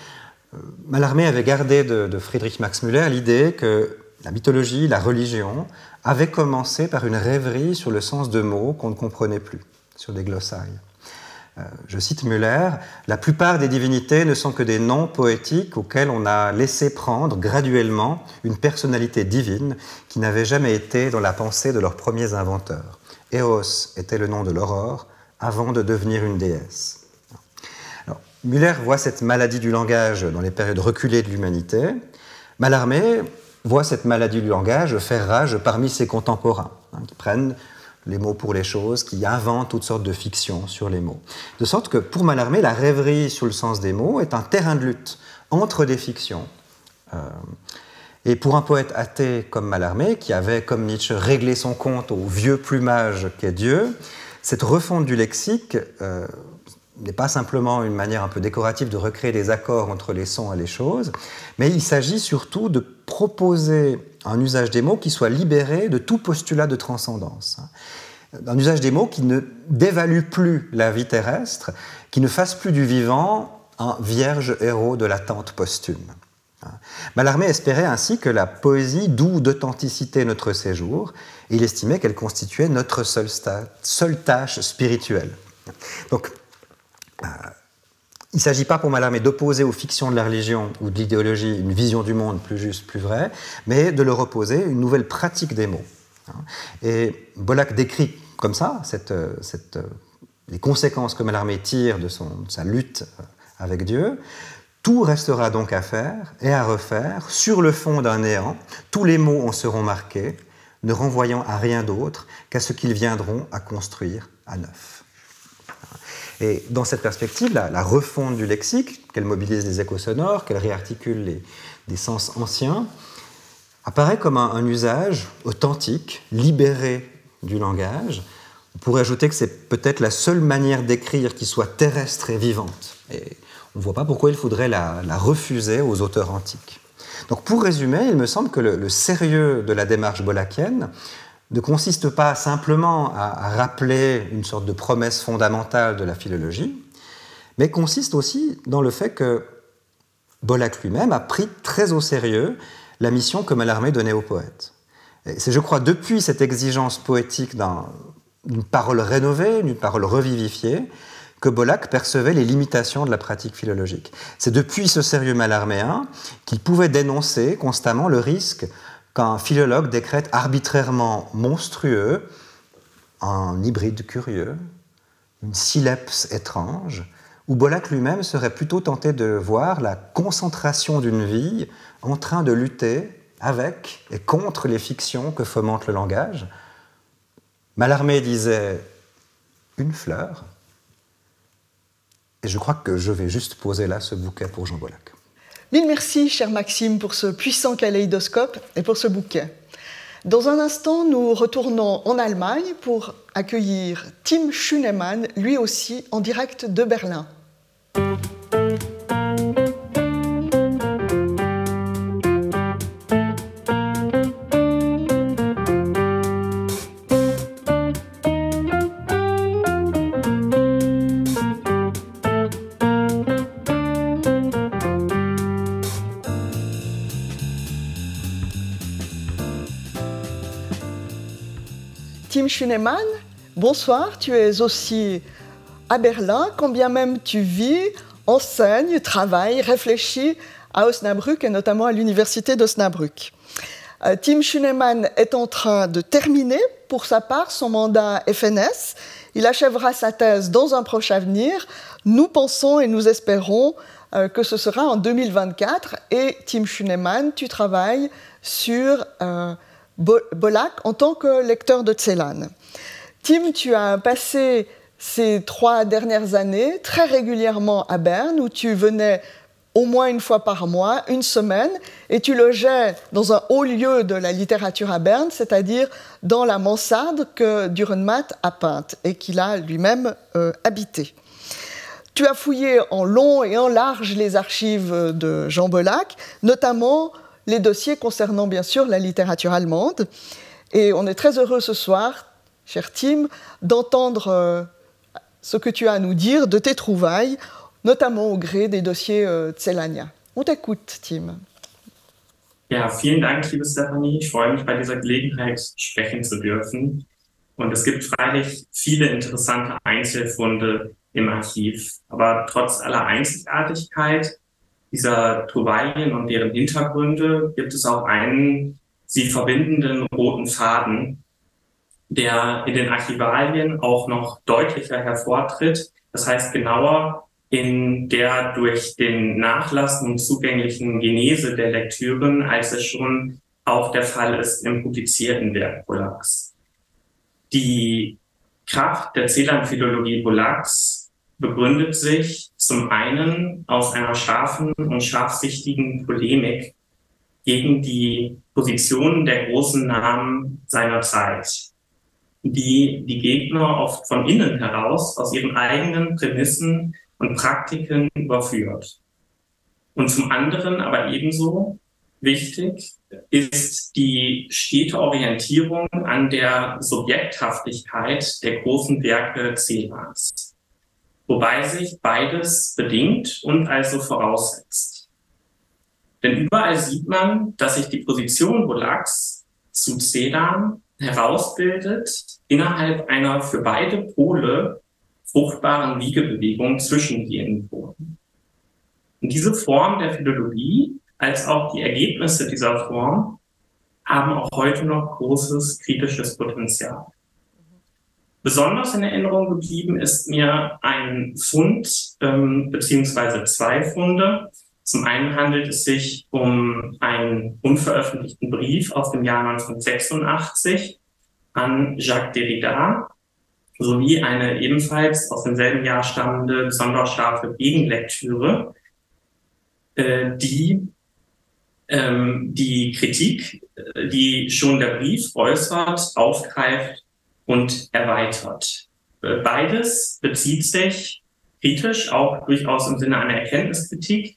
Mallarmé avait gardé de Friedrich Max Müller l'idée que la mythologie, la religion, avait commencé par une rêverie sur le sens de mots qu'on ne comprenait plus, sur des glossailles. Je cite Müller, « La plupart des divinités ne sont que des noms poétiques auxquels on a laissé prendre graduellement une personnalité divine qui n'avait jamais été dans la pensée de leurs premiers inventeurs. Eos était le nom de l'aurore avant de devenir une déesse. » Alors, Müller voit cette maladie du langage dans les périodes reculées de l'humanité. Mallarmé voit cette maladie du langage faire rage parmi ses contemporains, qui prennent les mots pour les choses, qui inventent toutes sortes de fictions sur les mots. De sorte que pour Mallarmé, la rêverie sous le sens des mots est un terrain de lutte entre des fictions. Et pour un poète athée comme Mallarmé, qui avait, comme Nietzsche, réglé son compte au vieux plumage qu'est Dieu, cette refonte du lexique n'est pas simplement une manière un peu décorative de recréer des accords entre les sons et les choses, mais il s'agit surtout de proposer un usage des mots qui soit libéré de tout postulat de transcendance. Un usage des mots qui ne dévalue plus la vie terrestre, qui ne fasse plus du vivant un vierge héros de l'attente posthume. Mallarmé espérait ainsi que la poésie doue d'authenticité notre séjour, et il estimait qu'elle constituait notre seule tâche spirituelle. Donc, il ne s'agit pas pour Mallarmé d'opposer aux fictions de la religion ou de l'idéologie une vision du monde plus juste, plus vraie, mais de leur opposer une nouvelle pratique des mots. Et Bollack décrit comme ça les conséquences que Mallarmé tire de sa lutte avec Dieu. Tout restera donc à faire et à refaire sur le fond d'un néant. Tous les mots en seront marqués, ne renvoyant à rien d'autre qu'à ce qu'ils viendront à construire à neuf. Et dans cette perspective, la refonte du lexique, qu'elle mobilise les échos sonores, qu'elle réarticule des sens anciens, apparaît comme un usage authentique, libéré du langage. On pourrait ajouter que c'est peut-être la seule manière d'écrire qui soit terrestre et vivante. Et on ne voit pas pourquoi il faudrait la refuser aux auteurs antiques. Donc pour résumer, il me semble que le sérieux de la démarche bollackienne ne consiste pas simplement à rappeler une sorte de promesse fondamentale de la philologie, mais consiste aussi dans le fait que Bollack lui-même a pris très au sérieux la mission que Mallarmé donnait aux poètes. Et c'est, je crois, depuis cette exigence poétique d'une parole rénovée, d'une parole revivifiée, que Bollack percevait les limitations de la pratique philologique. C'est depuis ce sérieux mallarméen qu'il pouvait dénoncer constamment le risque qu'un philologue décrète arbitrairement monstrueux un hybride curieux, une silepse étrange, où Bollack lui-même serait plutôt tenté de voir la concentration d'une vie en train de lutter avec et contre les fictions que fomente le langage. Mallarmé disait « une fleur », et je crois que je vais juste poser là ce bouquet pour Jean Bollack. Mille merci, cher Maxime, pour ce puissant kaléidoscope et pour ce bouquet. Dans un instant, nous retournons en Allemagne pour accueillir Tim Schünemann, lui aussi en direct de Berlin. Tim Schünemann, bonsoir, tu es aussi à Berlin, quand bien même tu vis, enseignes, travailles, réfléchis à Osnabrück et notamment à l'université d'Osnabrück. Tim Schünemann est en train de terminer pour sa part son mandat FNS. Il achèvera sa thèse dans un proche avenir. Nous pensons et nous espérons que ce sera en 2024. Et Tim Schünemann, tu travailles sur Bollack en tant que lecteur de Celan. Tim, tu as passé ces 3 dernières années très régulièrement à Berne, où tu venais au moins une fois par mois, une semaine, et tu logeais dans un haut lieu de la littérature à Berne, c'est-à-dire dans la mansarde que Dürrenmatt a peinte et qu'il a lui-même habité. Tu as fouillé en long et en large les archives de Jean Bollack, notamment les dossiers concernant bien sûr la littérature allemande. Et on est très heureux ce soir, cher Tim, d'entendre ce que tu as à nous dire de tes trouvailles, notamment au gré des dossiers Celania. On t'écoute, Tim. Ja, vielen Dank, liebe Stefanie. Ich freue mich, bei dieser Gelegenheit sprechen zu dürfen. Und es gibt freilich viele interessante Einzelfunde im Archiv. Aber trotz aller Einzigartigkeit dieser Trouvaillen und deren Hintergründe gibt es auch einen sie verbindenden roten Faden, der in den Archivalien auch noch deutlicher hervortritt. Das heißt genauer in der durch den Nachlass nun zugänglichen Genese der Lektüren, als es schon auch der Fall ist im publizierten Werk Bullacks. Die Kraft der Celan-Philologie Bullacks begründet sich zum einen aus einer scharfen und scharfsichtigen Polemik gegen die Positionen der großen Namen seiner Zeit, die die Gegner oft von innen heraus aus ihren eigenen Prämissen und Praktiken überführt. Und zum anderen aber ebenso wichtig ist die stete Orientierung an der Subjekthaftigkeit der großen Werke Celans, wobei sich beides bedingt und also voraussetzt. Denn überall sieht man, dass sich die Position Bullacks zu Celan herausbildet innerhalb einer für beide Pole fruchtbaren Wiegebewegung zwischen jenen Polen. Und diese Form der Philologie, als auch die Ergebnisse dieser Form, haben auch heute noch großes kritisches Potenzial. Besonders in Erinnerung geblieben ist mir ein Fund, beziehungsweise zwei Funde. Zum einen handelt es sich um einen unveröffentlichten Brief aus dem Jahr 1986 an Jacques Derrida, sowie eine ebenfalls aus demselben Jahr stammende besonders scharfe Gegenlektüre, die die Kritik, die schon der Brief äußert, aufgreift und erweitert. Beides bezieht sich kritisch, auch durchaus im Sinne einer Erkenntniskritik,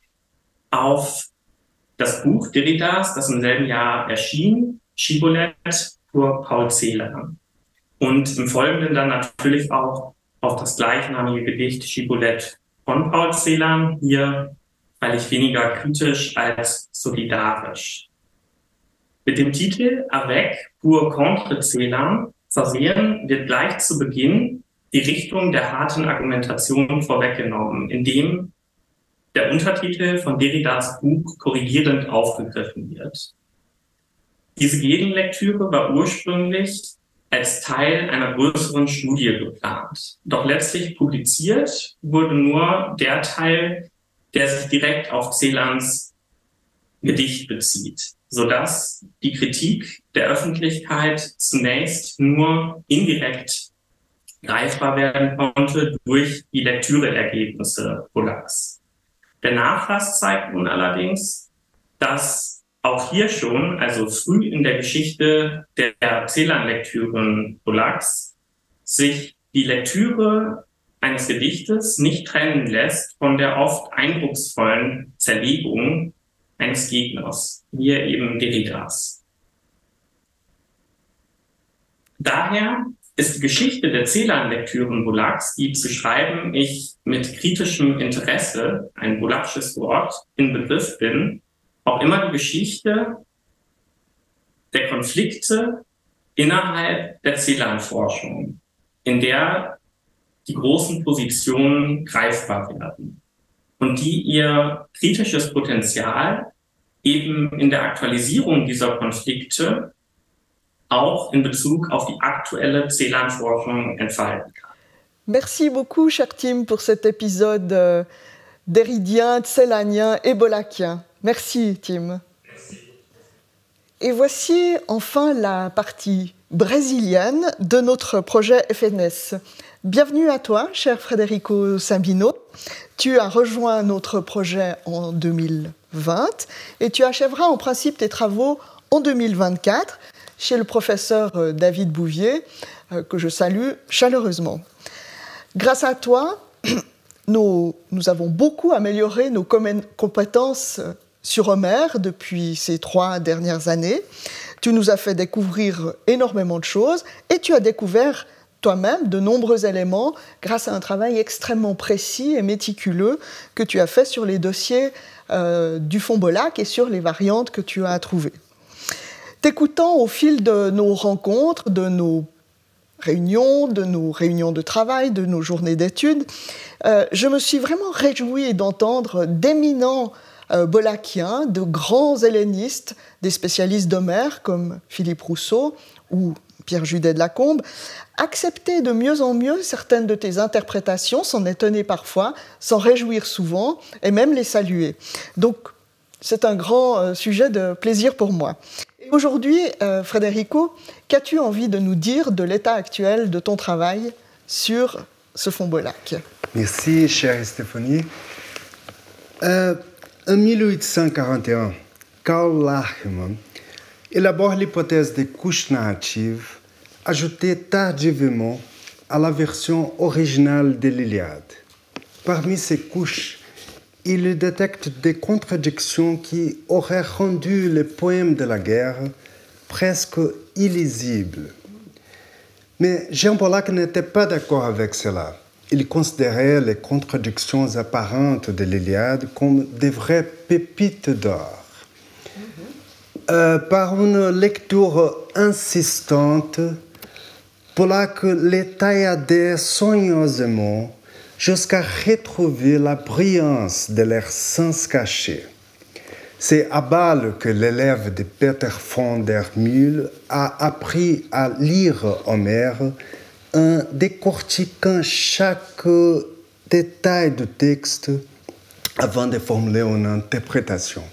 auf das Buch Derridas, das im selben Jahr erschien, Shibboleth für Paul Celan. Und im Folgenden dann natürlich auch auf das gleichnamige Gedicht Shibboleth von Paul Celan, hier freilich weniger kritisch als solidarisch. Mit dem Titel Avec pour contre Celan versehen wird gleich zu Beginn die Richtung der harten Argumentation vorweggenommen, indem der Untertitel von Derridas Buch korrigierend aufgegriffen wird. Diese Gegenlektüre war ursprünglich als Teil einer größeren Studie geplant. Doch letztlich publiziert wurde nur der Teil, der sich direkt auf Celans Gedicht bezieht, sodass die Kritik der Öffentlichkeit zunächst nur indirekt greifbar werden konnte durch die Lektüreergebnisse Bullacks. Der Nachlass zeigt nun allerdings, dass auch hier schon, also früh in der Geschichte der Celan-Lektüren Bullacks, sich die Lektüre eines Gedichtes nicht trennen lässt von der oft eindrucksvollen Zerlegung eines Gegners, wie eben Derridas. Daher ist die Geschichte der Celan-Lektüren Bullacks, die zu schreiben ich mit kritischem Interesse, ein Bullacksches Wort, in Begriff bin, auch immer die Geschichte der Konflikte innerhalb der Celan-Forschung, in der die großen Positionen greifbar werden und die ihr kritisches Potenzial eben in der Aktualisierung dieser Konflikte auch in Bezug auf die aktuelle Celan-Forschung entfalten kann. Merci beaucoup, cher Tim, pour cet épisode derridien, celanien et bullackien. Merci, Tim. Merci. Et voici enfin la partie brésilienne de notre projet FNS. Bienvenue à toi, cher Frederico Sabino. Tu as rejoint notre projet en 2020 et tu achèveras en principe tes travaux en 2024 chez le professeur David Bouvier, que je salue chaleureusement. Grâce à toi, nous avons beaucoup amélioré nos compétences sur Homère depuis ces 3 dernières années. Tu nous as fait découvrir énormément de choses et tu as découvert toi-même de nombreux éléments grâce à un travail extrêmement précis et méticuleux que tu as fait sur les dossiers du Fonds Bollack et sur les variantes que tu as trouvées. T'écoutant au fil de nos rencontres, de nos réunions de travail, de nos journées d'études, je me suis vraiment réjouie d'entendre d'éminents bollackiens, de grands hellénistes, des spécialistes d'Homère comme Philippe Rousseau ou Pierre Judet de Lacombe, accepter de mieux en mieux certaines de tes interprétations, s'en étonner parfois, s'en réjouir souvent et même les saluer. Donc, c'est un grand sujet de plaisir pour moi. Aujourd'hui, Federico, qu'as-tu envie de nous dire de l'état actuel de ton travail sur ce fonds Bollac? Merci, chère Stéphanie. En 1841, Karl Lachmann élabore l'hypothèse des couches narratives ajoutées tardivement à la version originale de l'Iliade. Parmi ces couches, il détecte des contradictions qui auraient rendu les poèmes de la guerre presque illisibles. Mais Jean Bollack n'était pas d'accord avec cela. Il considérait les contradictions apparentes de l'Iliade comme des vraies pépites d'or. Par une lecture insistante, Bollack les tailladait soigneusement jusqu'à retrouver la brillance de leur sens caché. C'est à Bâle que l'élève de Peter von der Mühle a appris à lire Homère en décortiquant chaque détail du texte avant de formuler une interprétation.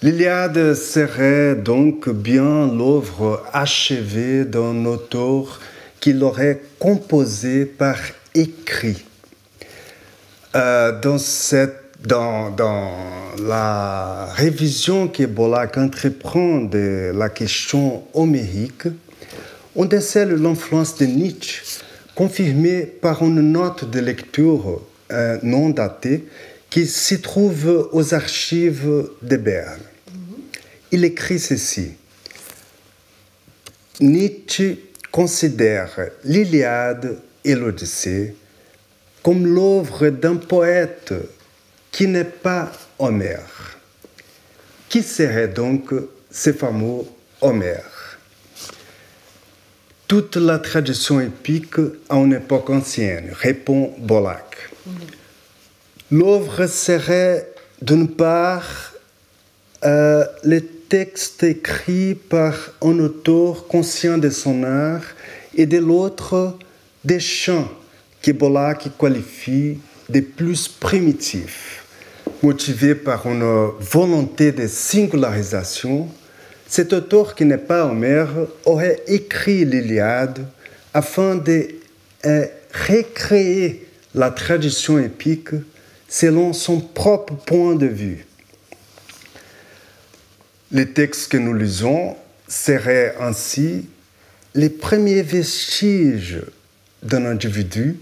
L'Iliade serait donc bien l'œuvre achevée d'un auteur qui l'aurait composée par écrit. Dans la révision que Bollack entreprend de la question homérique, on décèle l'influence de Nietzsche, confirmée par une note de lecture non datée qui s'y trouve aux archives de Berne. Il écrit ceci. Nietzsche considère l'Iliade et l'Odyssée comme l'œuvre d'un poète qui n'est pas Homère. Qui serait donc ce fameux Homère? Toute la tradition épique à une époque ancienne, répond Bollack. L'œuvre serait d'une part les textes écrits par un auteur conscient de son art et de l'autre des chants que Bollack qualifie de plus primitifs. Motivé par une volonté de singularisation, cet auteur qui n'est pas Homère aurait écrit l'Iliade afin de recréer la tradition épique selon son propre point de vue. Les textes que nous lisons seraient ainsi les premiers vestiges d'un individu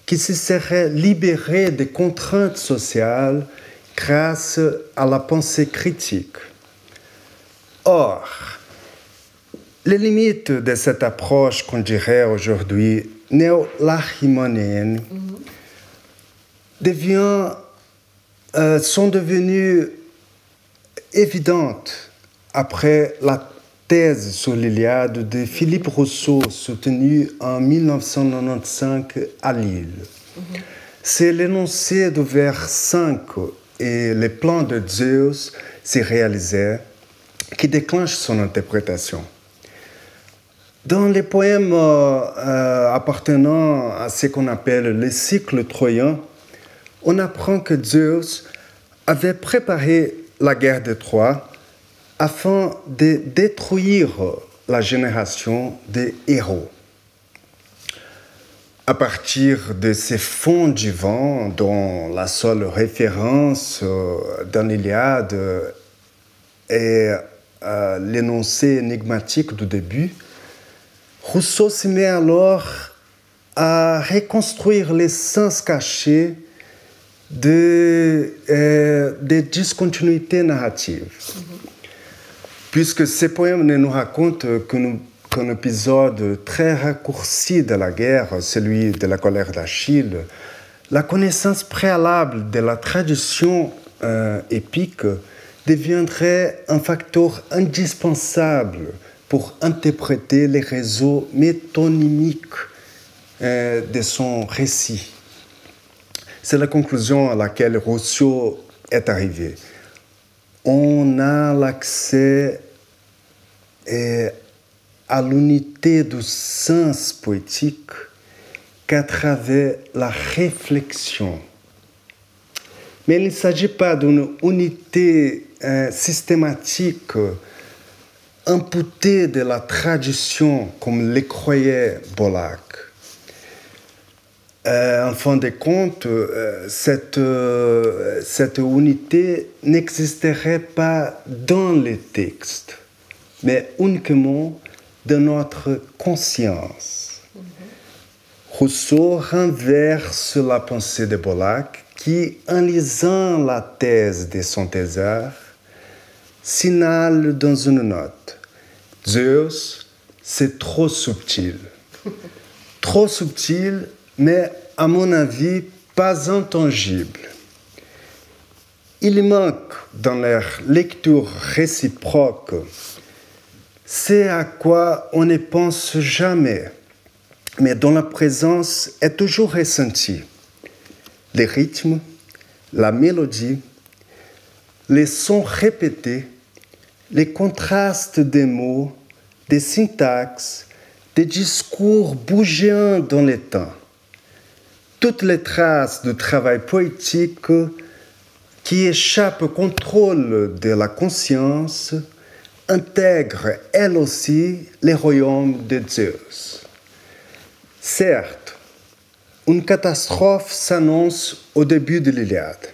qui se serait libéré des contraintes sociales grâce à la pensée critique. Or, les limites de cette approche qu'on dirait aujourd'hui néo-lachmannienne sont devenues évidentes après la thèse sur l'Iliade de Philippe Rousseau, soutenue en 1995 à Lille. C'est l'énoncé de vers 5 et les plans de Zeus s'y réalisaient qui déclenchent son interprétation. Dans les poèmes appartenant à ce qu'on appelle le cycle troyen, on apprend que Zeus avait préparé la guerre de Troie afin de détruire la génération des héros. À partir de ces fonds du vent, dont la seule référence dans l'Iliade est l'énoncé énigmatique du début, Rousseau se met alors à reconstruire les sens cachés des discontinuités narratives. Puisque ces poèmes ne nous racontent qu'un épisode très raccourci de la guerre, celui de la colère d'Achille, la connaissance préalable de la tradition épique deviendrait un facteur indispensable pour interpréter les réseaux métonymiques de son récit. C'est la conclusion à laquelle Rousseau est arrivé. On a l'accès à l'unité du sens poétique qu'à travers la réflexion. Mais il ne s'agit pas d'une unité systématique amputé de la tradition comme le croyait Bollack. En fin de compte, cette unité n'existerait pas dans les textes, mais uniquement dans notre conscience. Rousseau renverse la pensée de Bollack qui, en lisant la thèse de Saint-Césaire, signale dans une note « Zeus, c'est trop subtil. Trop subtil, mais à mon avis, pas intangible. Il manque dans leur lecture réciproque c'est à quoi on ne pense jamais, mais dont la présence est toujours ressentie. Les rythmes, la mélodie, les sons répétés, les contrastes des mots, des syntaxes, des discours bougeant dans le temps. Toutes les traces de travail poétique qui échappent au contrôle de la conscience intègrent elles aussi les royaumes de Zeus. Certes, une catastrophe s'annonce au début de l'Iliade,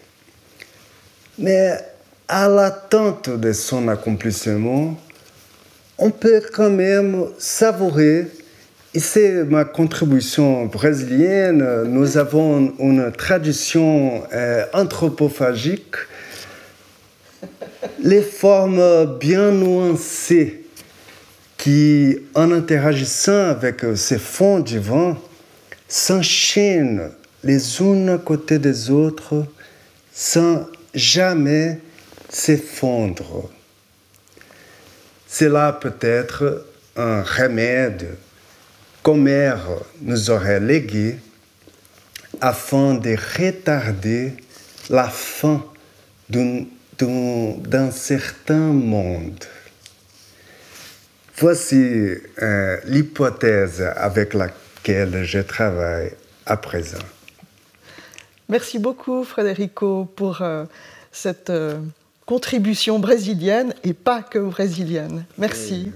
mais à l'attente de son accomplissement, on peut quand même savourer, et c'est ma contribution brésilienne, nous avons une tradition anthropophagique, les formes bien nuancées qui, en interagissant avec ces fonds divins, s'enchaînent les unes à côté des autres sans jamais s'effondrer. C'est là peut-être un remède qu'Homère nous aurait légué afin de retarder la fin d'un certain monde. Voici l'hypothèse avec laquelle je travaille à présent. Merci beaucoup, Federico, pour cette contribution brésilienne et pas que brésilienne. Merci.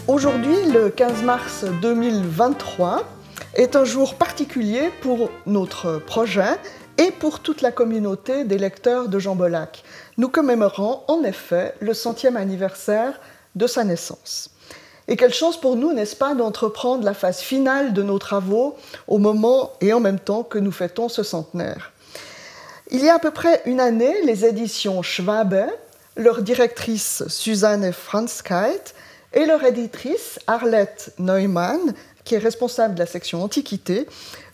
Aujourd'hui, le 15 mars 2023, est un jour particulier pour notre projet et pour toute la communauté des lecteurs de Jean Bollack. Nous commémorons en effet le 100e anniversaire de sa naissance. Et quelle chance pour nous, n'est-ce pas, d'entreprendre la phase finale de nos travaux au moment et en même temps que nous fêtons ce centenaire. Il y a à peu près une année, les éditions Schwabe, leur directrice Suzanne Franzkeit et leur éditrice Arlette Neumann, qui est responsable de la section Antiquité,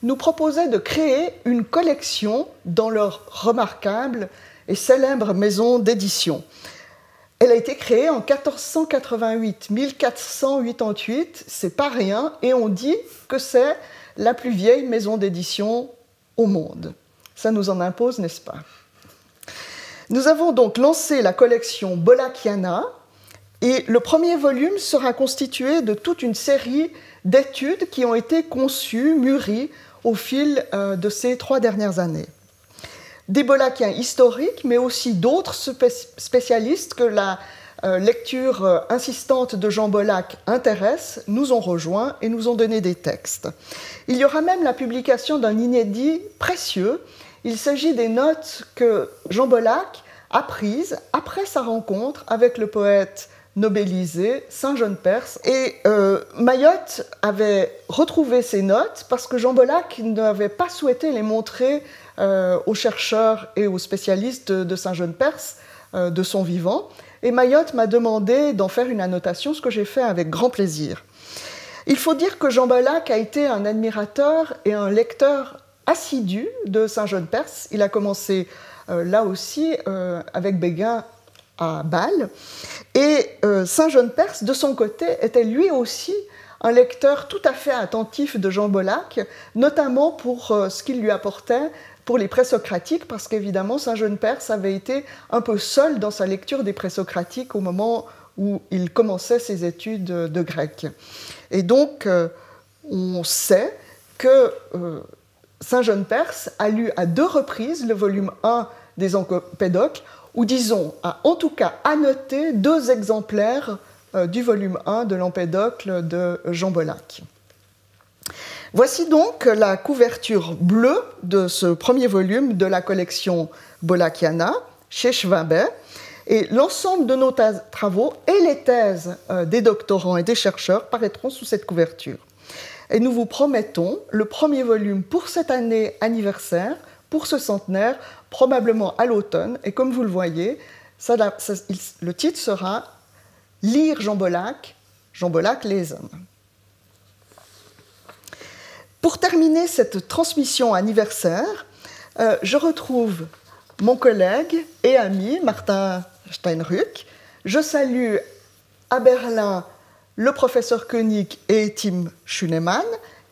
nous proposaient de créer une collection dans leur remarquable et célèbre maison d'édition. Elle a été créée en 1488, 1488, c'est pas rien, et on dit que c'est la plus vieille maison d'édition au monde. Ça nous en impose, n'est-ce pas? Nous avons donc lancé la collection Bollackiana, et le premier volume sera constitué de toute une série d'études qui ont été conçues, mûries au fil de ces 3 dernières années. Des Bollackiens historiques, mais aussi d'autres spécialistes que la lecture insistante de Jean Bollack intéresse, nous ont rejoints et nous ont donné des textes. Il y aura même la publication d'un inédit précieux. Il s'agit des notes que Jean Bollack a prises après sa rencontre avec le poète nobelisé Saint-Jean Perse. Et Mayotte avait retrouvé ces notes parce que Jean Bollack n'avait pas souhaité les montrer aux chercheurs et aux spécialistes de Saint-Jean Perse de son vivant. Et Mayotte m'a demandé d'en faire une annotation, ce que j'ai fait avec grand plaisir. Il faut dire que Jean Bollack a été un admirateur et un lecteur assidu de Saint-Jean Perse. Il a commencé là aussi avec Béguin à Bâle. Et Saint-Jean Perse, de son côté, était lui aussi un lecteur tout à fait attentif de Jean Bollack, notamment pour ce qu'il lui apportait pour les présocratiques, parce qu'évidemment, Saint-Jean-Perse avait été un peu seul dans sa lecture des présocratiques au moment où il commençait ses études de grec. Et donc, on sait que Saint-Jean-Perse a lu à 2 reprises le volume 1 des Empédocles, ou disons, a en tout cas annoté 2 exemplaires du volume 1 de l'Empédocle de Jean Bollack. Voici donc la couverture bleue de ce premier volume de la collection Bollackiana chez Schwabet. Et l'ensemble de nos travaux et les thèses des doctorants et des chercheurs paraîtront sous cette couverture. Et nous vous promettons le premier volume pour cette année anniversaire, pour ce centenaire, probablement à l'automne. Et comme vous le voyez, le titre sera « Lire Jean Bollack les hommes ». Pour terminer cette transmission anniversaire, je retrouve mon collègue et ami Martin Steinruck. Je salue à Berlin le professeur Koenig et Tim Schunemann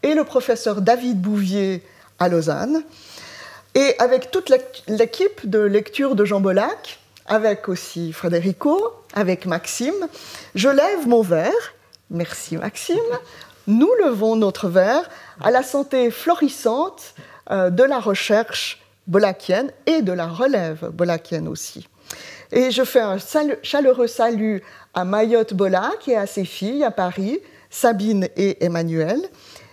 et le professeur David Bouvier à Lausanne. Et avec toute l'équipe de lecture de Jean Bollack, avec aussi Federico, avec Maxime, je lève mon verre. Merci Maxime. Nous levons notre verre à la santé florissante de la recherche bollackienne et de la relève bollackienne aussi. Et je fais un chaleureux salut à Mayotte Bollack et à ses filles à Paris, Sabine et Emmanuel,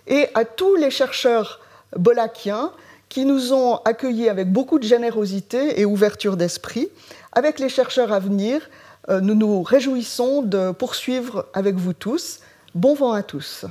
et à tous les chercheurs bollackiens qui nous ont accueillis avec beaucoup de générosité et ouverture d'esprit. Avec les chercheurs à venir, nous nous réjouissons de poursuivre avec vous tous. Bon vent à tous.